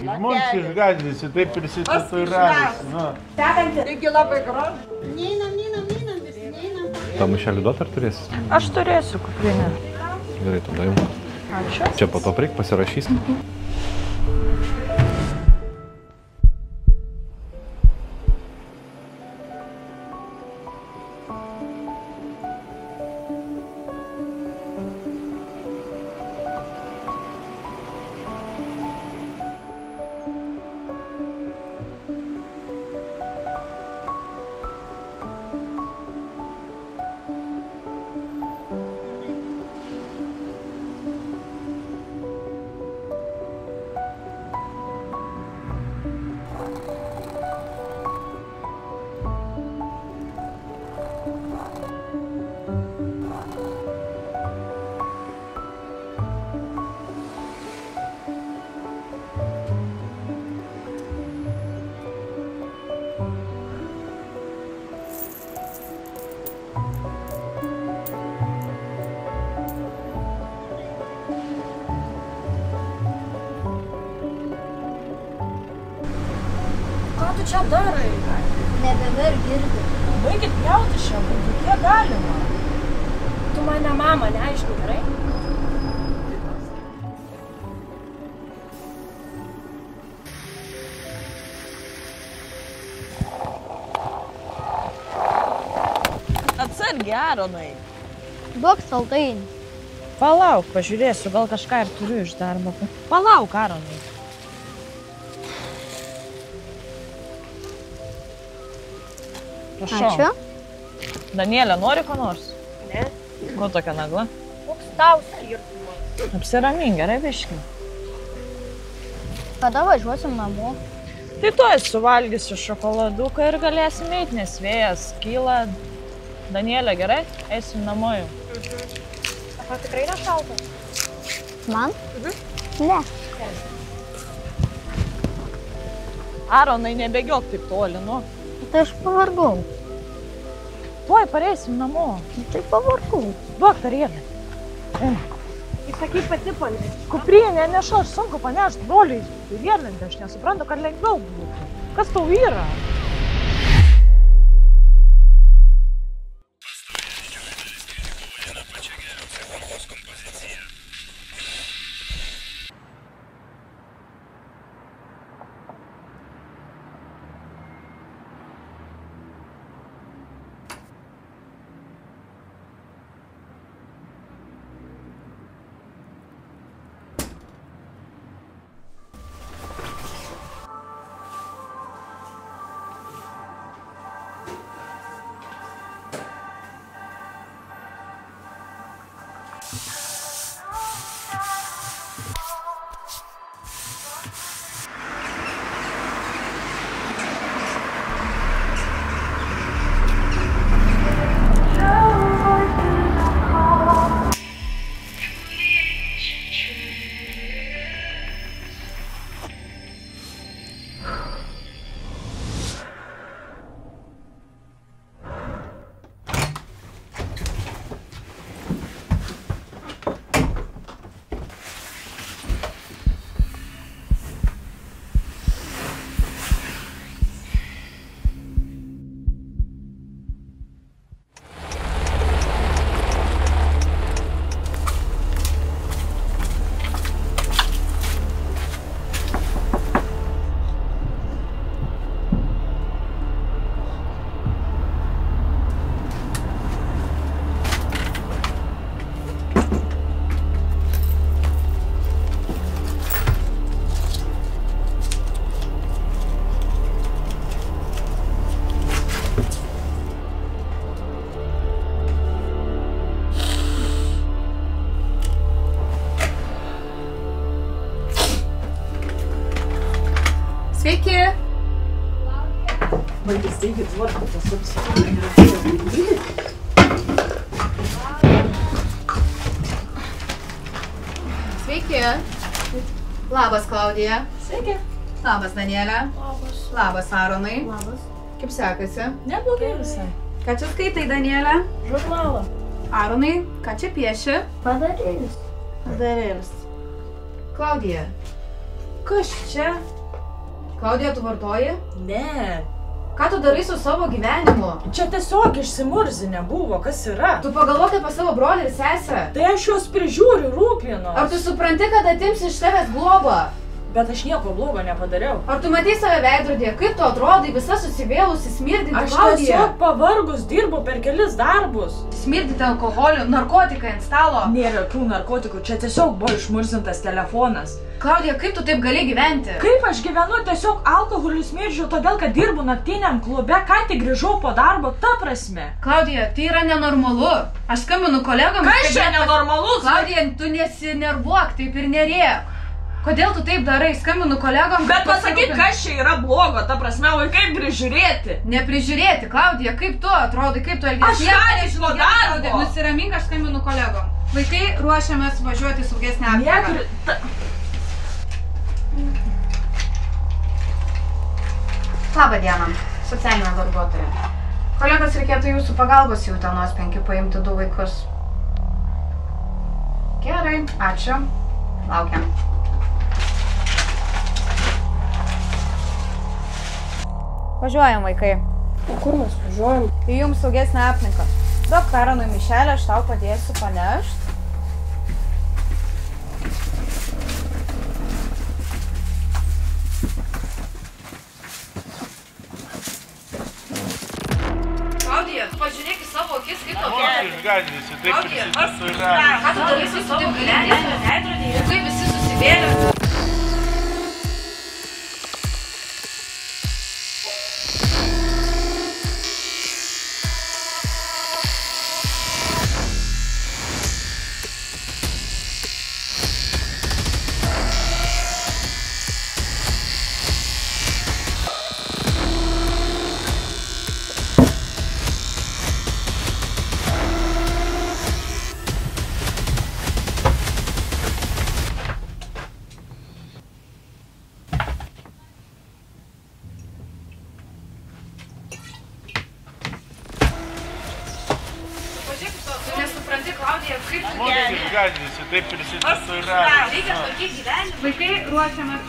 Žmonės išgąsdinsi, taip prisitatuiravęs. Taigi labai gražu. tą maišelį duot ar turėsi? Aš turėsiu kuprinę. Gerai, tada jau. Ačiū. Čia po to preik pasirašys. Ką tu čia darai? Nebever girdi. Baikit pjauti šią būdų, kiek galima. Tu mane mama, neaišku, gerai? Atsargiai, Aronai. Duok saldainį. Palauk, pažiūrėsiu, gal kažką ir turiu iš darbo. Palauk, Aronai. Prašau. Ačiū. Danielė, nori ko nors? Ne. Ko tokia nagla? Koks tau skirtumas? Apsiramink, gerai, biški. Kada važiuosim namo? Tai tuoj suvalgysiu šokoladuką ir galėsim eiti, nes vėjas kyla. Danielė, gerai? Eisim namo jau. Ar tikrai nešalta? Man? Ne. Aronai, nebėgiok taip toli, nu. Tai aš pavargau. Tuoj pareisim namo. Tai pavargau. Duok tarėlį. Įsakyk pati palė. Kuprinė neša, aš sunku panešti, broliai. Riedlentė, aš nesuprantu, kad lengviau būtų. Kas tau yra? Sveiki! Vaikis, taigi, tvarko tas apsivaidinė. Sveiki! Labas, Klaudija. Sveiki. Labas, Danielė. Labas. Labas, Aronai. Labas. Kaip sekasi? Neblogai visai. Ką čia skaitai, Danielė? Žurnalą. Aronai, ką čia pieši? Padarėlis. Padarėlis. Klaudija. Kas čia? Klaudija, tu vartoji? Ne. Ką tu darai su savo gyvenimu? Čia tiesiog išsimurzinė buvo, kas yra. Tu pagalvok apie savo brolį ir sesę. Tai aš juos prižiūriu, rūpinu. Ar tu supranti, kad atims iš tavęs globą? Bet aš nieko blogo nepadariau. Ar tu matei save veidrodėje, kaip tu atrodai, visa susivėlusi, smirdinti, Aš Klaudija? tiesiog pavargus dirbu per kelis darbus. Smirdinti alkoholiu, narkotikai ant stalo. Nėra jokių narkotikų, čia tiesiog buvo išmurzintas telefonas. Klaudija, kaip tu taip gali gyventi? Kaip aš gyvenu, tiesiog alkoholiu smirdžiu, todėl kad dirbu naktiniam klube, ką tik grįžau po darbo, ta prasme. Klaudija, tai yra nenormalu. Aš skambinu kolegoms. Kas čia nenormalus? Klaudija, tu nesinervuok, taip ir nerėk. Kodėl tu taip darai? Skambinu kolegom. Bet pasakyk, kas čia yra blogo, ta prasme, o kaip prižiūrėti? Neprižiūrėti, Klaudija, kaip tu atrodai, kaip tu elgiesi? Aš ką iš to darbo? Nusiramink, aš skambinu kolegom. Vaikai, ruošiamės važiuoti saugesnę aplinką. Labą dieną, socialinė darbuotoja. Kolegos, reikėtų jūsų pagalbos į Utenos 5 paimti 2 vaikus. Gerai, ačiū. Laukiam. Važiuojam, vaikai. O kur mes važiuojam? Į jums saugesnę aplinką. Duok Aronui maišelį, aš tau padėsiu panešt. Klaudija, tu pažiūrėk į savo akis, kaip tau Oi, išgąsdinsi, taip Klaudija, prisitatuiravęs. ką tu darai su taip gyvenime? Kaip visi susivėlė? Tu nesupranti, Klaudija, kaip tu Išgąsdinsi, taip prisitatuiravęs. reikia tvarkyti gyvenimą. Vaikai, ruošiamės